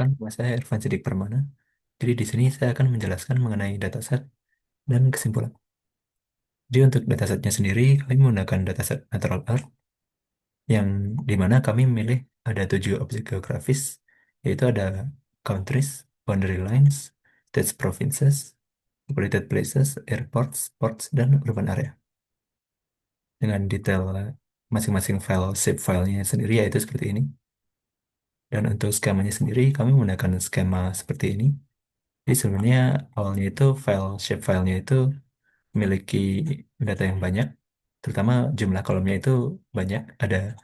Kan nama saya Irfan Sidik Permana. Jadi di sini saya akan menjelaskan mengenai dataset dan kesimpulan. Jadi untuk datasetnya sendiri, kami menggunakan dataset Natural Earth yang dimana kami memilih ada 7 objek geografis, yaitu ada countries, boundary lines, states, provinces, populated places, airports, ports, dan urban area. Dengan detail masing-masing file, shape filenya sendiri yaitu seperti ini. Dan untuk skemanya sendiri, kami menggunakan skema seperti ini. Jadi sebenarnya awalnya itu file shape filenya itu memiliki data yang banyak, terutama jumlah kolomnya itu banyak, ada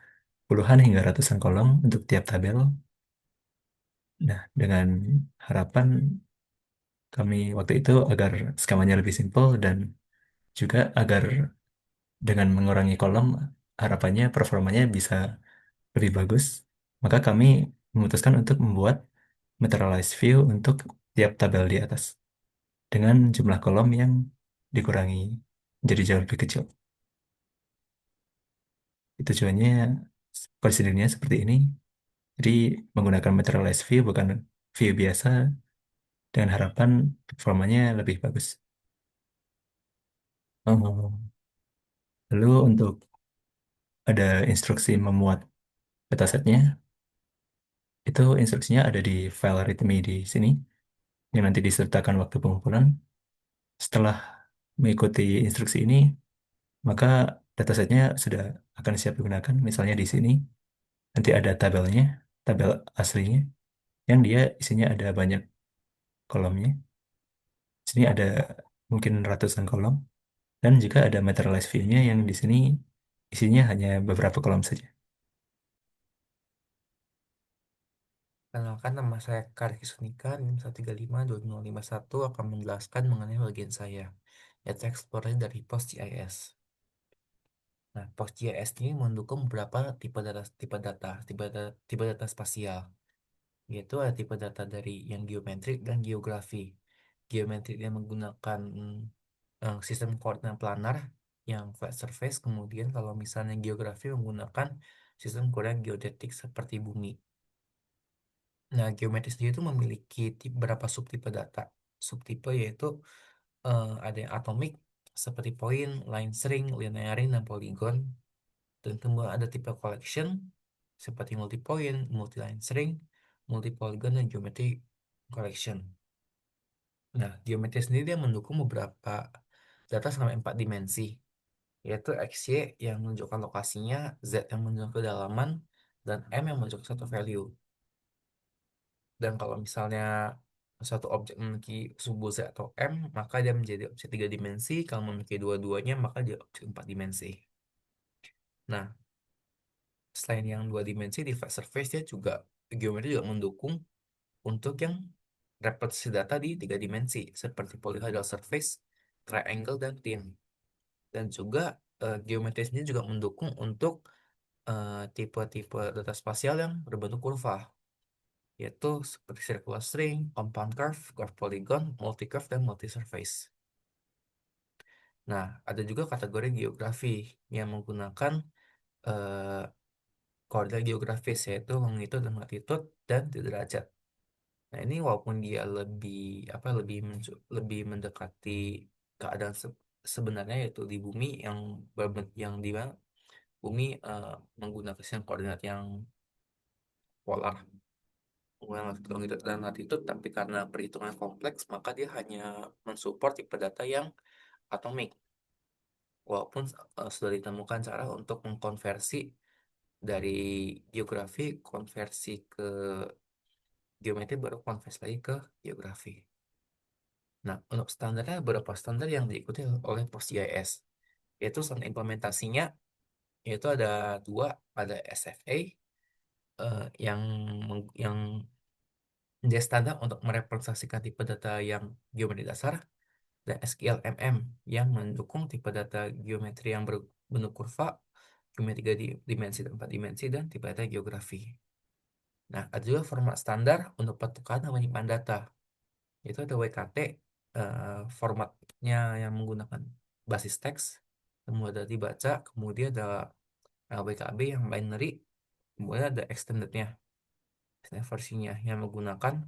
puluhan hingga ratusan kolom untuk tiap tabel. Nah, dengan harapan kami waktu itu agar skemanya lebih simpel dan juga agar dengan mengurangi kolom, harapannya performanya bisa lebih bagus. Maka kami memutuskan untuk membuat materialized view untuk tiap tabel di atas dengan jumlah kolom yang dikurangi jadi jauh lebih kecil. Itu tujuannya prosedurnya seperti ini. Jadi menggunakan materialized view bukan view biasa dengan harapan performanya lebih bagus. Oh, lalu untuk ada instruksi memuat datasetnya, itu instruksinya ada di file readme di sini yang nanti disertakan waktu pengumpulan. Setelah mengikuti instruksi ini, maka datasetnya sudah akan siap digunakan. Misalnya di sini nanti ada tabelnya, tabel aslinya, yang dia isinya ada banyak kolomnya. Di sini ada mungkin ratusan kolom, dan juga ada materialized view-nya yang di sini isinya hanya beberapa kolom saja. Kenalkan, nama saya Kariki Sunika, NIM 1352051 akan menjelaskan mengenai bagian saya, yaitu eksplorasi dari PostGIS. Nah, PostGIS ini mendukung beberapa tipe data spasial, yaitu ada tipe data dari yang geometrik dan geografi. Geometrik yang menggunakan sistem koordinat planar yang flat surface, kemudian kalau misalnya geografi menggunakan sistem koordinat geodetik seperti bumi. Nah, geometri sendiri itu memiliki beberapa subtipe data. Subtipe yaitu ada yang atomik seperti point, line string, linearin, dan polygon. Dan kemudian ada tipe collection seperti multi-point, multi-line string, multi-polygon, dan geometry collection. Nah, geometri sendiri dia mendukung beberapa data selama 4 dimensi, yaitu X, Y yang menunjukkan lokasinya, Z yang menunjukkan kedalaman, dan M yang menunjukkan satu value. Dan kalau misalnya satu objek memiliki subu Z atau M, maka dia menjadi objek 3 dimensi. Kalau memiliki dua-duanya, maka dia objek 4 dimensi. Nah, selain yang 2 dimensi, di flat surface dia juga geometri juga mendukung untuk yang representasi data di 3 dimensi, seperti polyhedral surface, triangle, dan plane. Dan juga geometri sendiri juga mendukung untuk tipe-tipe data spasial yang berbentuk kurva, yaitu seperti circular string, compound curve, curve polygon, multi-curve, dan multi-surface. Nah, ada juga kategori geografi yang menggunakan eh, koordinat geografis, yaitu longitude dan latitude dan derajat. Nah, ini walaupun dia lebih mendekati keadaan sebenarnya, yaitu di bumi yang di mana bumi menggunakan sistem koordinat yang polar, menggunakan longitude dan latitude, tapi karena perhitungan kompleks, maka dia hanya mensupport tipe data yang atomik. Walaupun sudah ditemukan cara untuk mengkonversi dari geografi, konversi ke geometri, baru konversi lagi ke geografi. Nah, untuk standarnya beberapa standar yang diikuti oleh PostGIS, yaitu standar implementasinya, yaitu ada dua, ada SFA yang menjadi standar untuk merepresentasikan tipe data yang geometri dasar, dan SQLMM yang mendukung tipe data geometri yang berbentuk kurva, geometri 3 dimensi dan 4 dimensi, dan tipe data geografi. Nah, ada juga format standar untuk pertukaran dan penyimpanan data, yaitu ada WKT, formatnya yang menggunakan basis teks, kemudian ada dibaca, kemudian ada WKB yang binary, kemudian ada extendednya. versinya yang menyertakan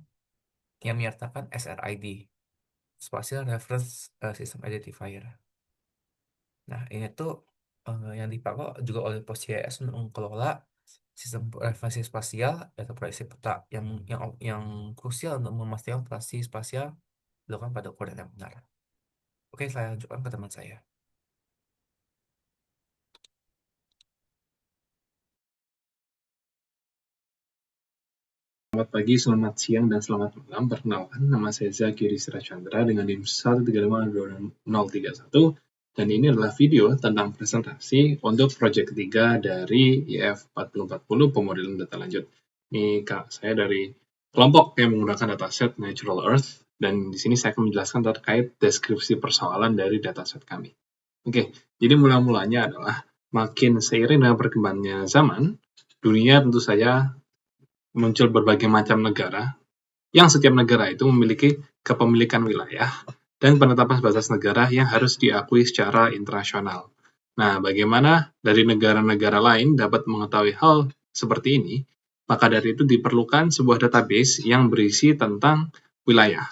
SRID, Spatial Reference System Identifier. Nah, ini tuh yang dipakai juga oleh POSCIS untuk mengelola sistem referensi spasial atau proyeksi peta yang krusial untuk memastikan operasi spasial dilakukan pada koordinat yang benar. Oke, saya lanjutkan ke teman saya. Selamat pagi, selamat siang, dan selamat malam. Perkenalkan, nama saya Zaki Rizra Chandra dengan NIM 1352031, dan ini adalah video tentang presentasi untuk proyek ketiga dari IF 4040 pemodelan data lanjut. Ini Kak, saya dari kelompok yang menggunakan dataset Natural Earth, dan di sini saya akan menjelaskan terkait deskripsi persoalan dari dataset kami. Oke, jadi mula-mulanya adalah makin seiring dengan perkembangannya zaman, dunia tentu saja muncul berbagai macam negara, yang setiap negara itu memiliki kepemilikan wilayah dan penetapan batas negara yang harus diakui secara internasional. Nah, bagaimana dari negara-negara lain dapat mengetahui hal seperti ini? Maka dari itu diperlukan sebuah database yang berisi tentang wilayah,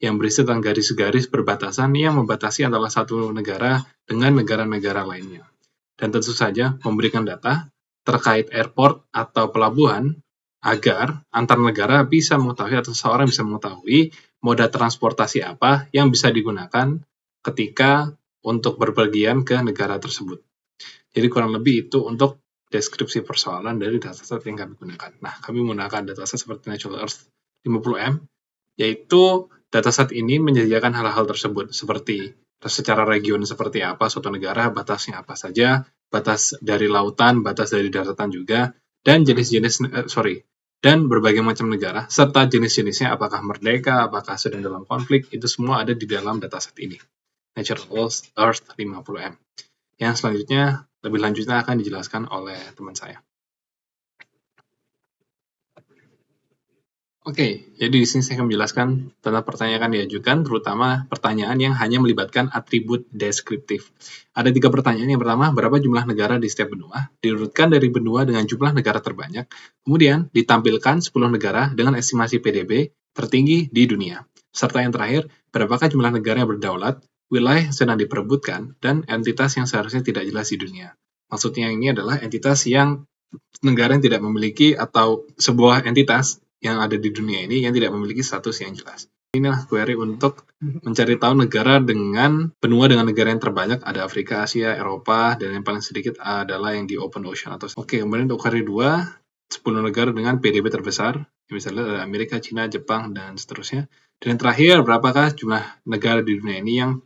yang berisi tentang garis-garis perbatasan yang membatasi antara satu negara dengan negara-negara lainnya. Dan tentu saja memberikan data terkait airport atau pelabuhan agar antar negara bisa mengetahui atau seseorang bisa mengetahui moda transportasi apa yang bisa digunakan ketika untuk berpergian ke negara tersebut. Jadi kurang lebih itu untuk deskripsi persoalan dari dataset yang kami gunakan. Nah, kami menggunakan dataset seperti Natural Earth 50M, yaitu dataset ini menyediakan hal-hal tersebut seperti secara region seperti apa suatu negara, batasnya apa saja, batas dari lautan, batas dari daratan juga, dan jenis-jenis dan berbagai macam negara serta jenis-jenisnya apakah merdeka, apakah sedang dalam konflik, itu semua ada di dalam dataset ini. Natural Earth 50M. Yang selanjutnya lebih lanjutnya akan dijelaskan oleh teman saya. Oke, jadi di sini saya akan menjelaskan tentang pertanyaan yang akan diajukan, terutama pertanyaan yang hanya melibatkan atribut deskriptif. Ada 3 pertanyaan. Yang pertama, berapa jumlah negara di setiap benua? Diurutkan dari benua dengan jumlah negara terbanyak. Kemudian, ditampilkan 10 negara dengan estimasi PDB tertinggi di dunia. Serta yang terakhir, berapakah jumlah negara yang berdaulat, wilayah yang sedang diperebutkan, dan entitas yang seharusnya tidak jelas di dunia. Maksudnya ini adalah entitas yang negara yang tidak memiliki atau sebuah entitas yang ada di dunia ini yang tidak memiliki status yang jelas. Inilah query untuk mencari tahu negara dengan benua dengan negara yang terbanyak, ada Afrika, Asia, Eropa, dan yang paling sedikit adalah yang di open ocean atau. Oke, kemudian untuk query 2, 10 negara dengan PDB terbesar, misalnya ada Amerika, China, Jepang, dan seterusnya. Dan yang terakhir, berapakah jumlah negara di dunia ini yang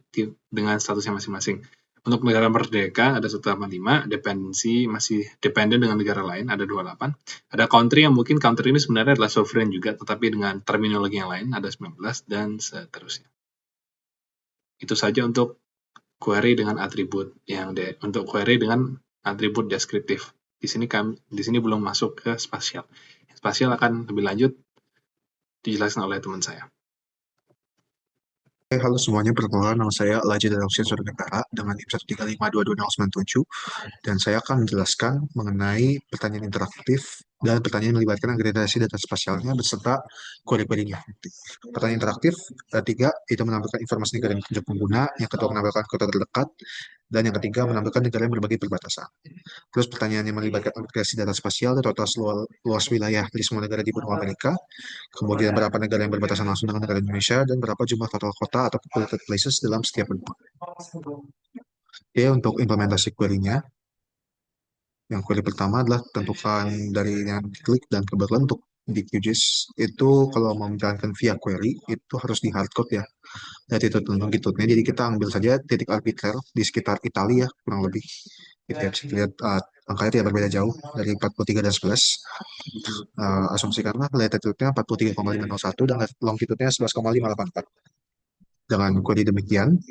dengan statusnya masing-masing. Untuk negara merdeka ada 185, dependensi masih dependen dengan negara lain ada 28. Ada country yang mungkin country ini sebenarnya adalah sovereign juga, tetapi dengan terminologi yang lain ada 19 dan seterusnya. Itu saja untuk query dengan atribut untuk query dengan atribut deskriptif. Di sini belum masuk ke spasial. Spasial akan lebih lanjut dijelaskan oleh teman saya. Halo semuanya, perkenalkan nama saya Laji Dalausian Negara dengan NIM 135222097, dan saya akan menjelaskan mengenai pertanyaan interaktif dan pertanyaan yang melibatkan agregasi data spasialnya beserta query-query-nya. Pertanyaan interaktif, tiga, itu menampilkan informasi negara yang ditunjuk pengguna, yang kedua menampilkan kota terdekat, dan yang ketiga menampilkan negara yang berbagi perbatasan. Terus pertanyaan yang melibatkan agregasi data spasial, total luas wilayah dari semua negara di benua Amerika, kemudian berapa negara yang berbatasan langsung dengan negara Indonesia, dan berapa jumlah total kota atau populated places dalam setiap benua. Oke, untuk implementasi query-nya, yang query pertama adalah tentukan dari yang diklik, dan kebetulan untuk di QGIS itu kalau mau menjalankan via query itu harus di hardcode ya, latitude longitude-nya. Jadi kita ambil saja titik arbiter di sekitar Italia kurang lebih. Kita bisa lihat angkanya tidak berbeda jauh dari 43 dan 11. Asumsikanlah latitude-nya 43,501 dan longitude-nya 11,584. Dengan kode demikian,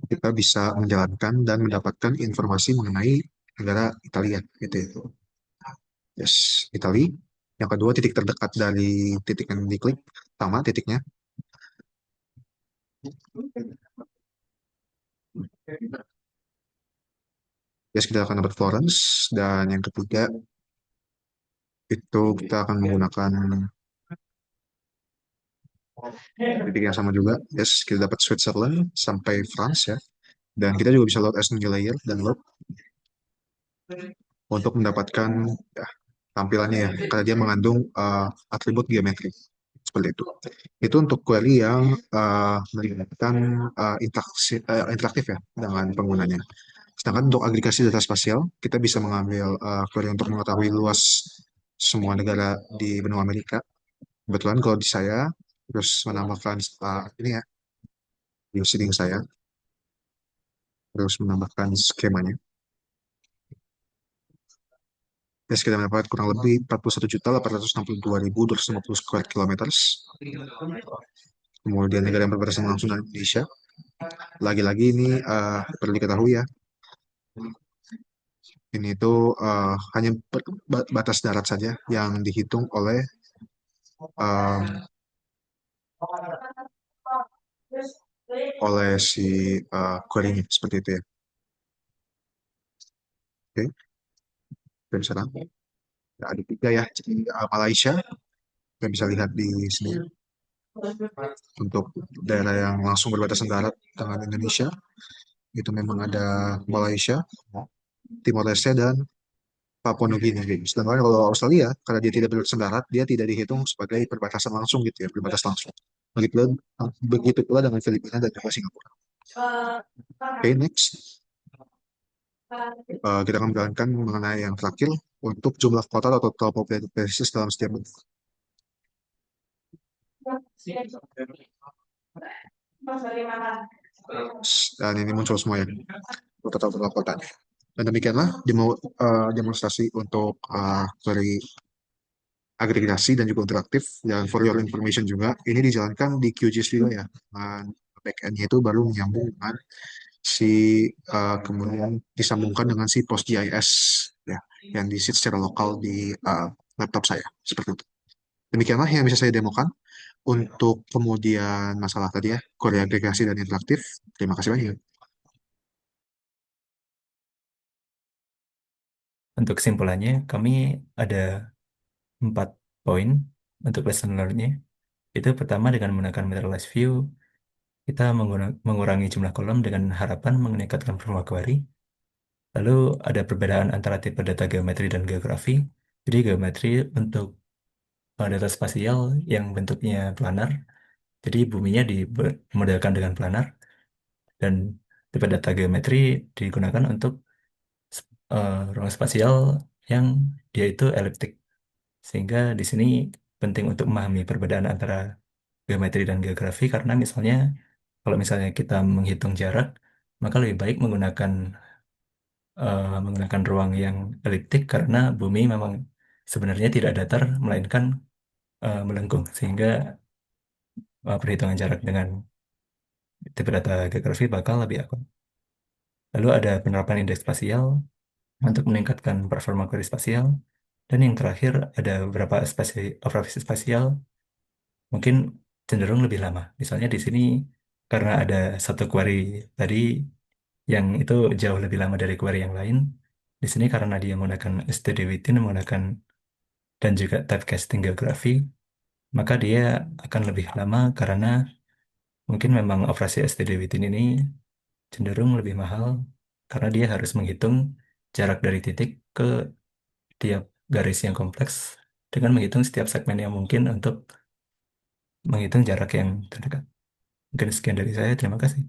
kita bisa menjalankan dan mendapatkan informasi mengenai negara Italia, gitu ya. Yes, Italia. Yang kedua, titik terdekat dari titik yang diklik, sama titiknya. Yes, kita akan dapat Florence. Dan yang ketiga, itu kita akan menggunakan titik yang sama juga. Yes, kita dapat Switzerland sampai France ya. Dan kita juga bisa load as new layer dan load untuk mendapatkan ya, tampilannya ya, karena dia mengandung atribut geometri seperti itu. Itu untuk query yang melibatkan interaktif ya dengan penggunanya. Sedangkan untuk agregasi data spasial, kita bisa mengambil query untuk mengetahui luas semua negara di benua Amerika. Kebetulan kalau di saya, terus menambahkan ini ya, di seeding saya, terus menambahkan skemanya. Ya, kita mendapat kurang lebih 41.862.250 square kilometers. Kemudian negara yang berbatasan langsung dengan Indonesia. Lagi-lagi ini perlu diketahui ya, ini itu hanya batas darat saja yang dihitung um, oleh si query-nya seperti itu ya. Oke, kita bisa lihat. Ya, ada tiga ya. Jadi Malaysia, kita bisa lihat di sini untuk daerah yang langsung berbatasan darat dengan Indonesia. Itu memang ada Malaysia, Timor Leste, dan Papua Nugini. Sedangkan kalau Australia, karena dia tidak berbatasan darat, dia tidak dihitung sebagai perbatasan langsung gitu ya, berbatas langsung. Begitu pula dengan Filipina dan juga Singapura. Oke, next. Kita akan menjalankan mengenai yang terakhir untuk jumlah kota atau total populated places dalam setiap bentuk. Dan ini muncul semua ya, total kotanya. Dan demikianlah demonstrasi untuk query agregasi dan juga interaktif. Dan for your information juga, ini dijalankan di QGIS juga ya. Dan backend-nya itu baru menyambung dengan si kemudian disambungkan dengan si PostGIS ya, yang di secara lokal di laptop saya seperti itu. Demikianlah yang bisa saya demokan untuk kemudian masalah tadi ya, query agregasi dan interaktif. Terima kasih banyak. Untuk kesimpulannya, kami ada 4 poin untuk lesson learn-nya. Itu pertama dengan menggunakan materialized view, kita mengurangi jumlah kolom dengan harapan meningkatkan performa query. Lalu ada perbedaan antara tipe data geometri dan geografi. Jadi geometri untuk data spasial yang bentuknya planar. Jadi buminya dimodelkan dengan planar. Dan tipe data geometri digunakan untuk ruang spasial yang dia itu eliptik. Sehingga di sini penting untuk memahami perbedaan antara geometri dan geografi karena misalnya kalau misalnya kita menghitung jarak, maka lebih baik menggunakan ruang yang eliptik karena bumi memang sebenarnya tidak datar melainkan melengkung sehingga perhitungan jarak dengan tipe data geografi bakal lebih akurat. Lalu ada penerapan indeks spasial untuk meningkatkan performa query spasial dan yang terakhir ada beberapa operasi spasial mungkin cenderung lebih lama. Misalnya di sini karena ada satu query tadi yang itu jauh lebih lama dari query yang lain. Di sini karena dia menggunakan std within, menggunakan dan juga typecasting geografi, maka dia akan lebih lama karena mungkin memang operasi std within ini cenderung lebih mahal karena dia harus menghitung jarak dari titik ke tiap garis yang kompleks dengan menghitung setiap segmen yang mungkin untuk menghitung jarak yang terdekat. Mungkin sekian dari saya. Terima kasih.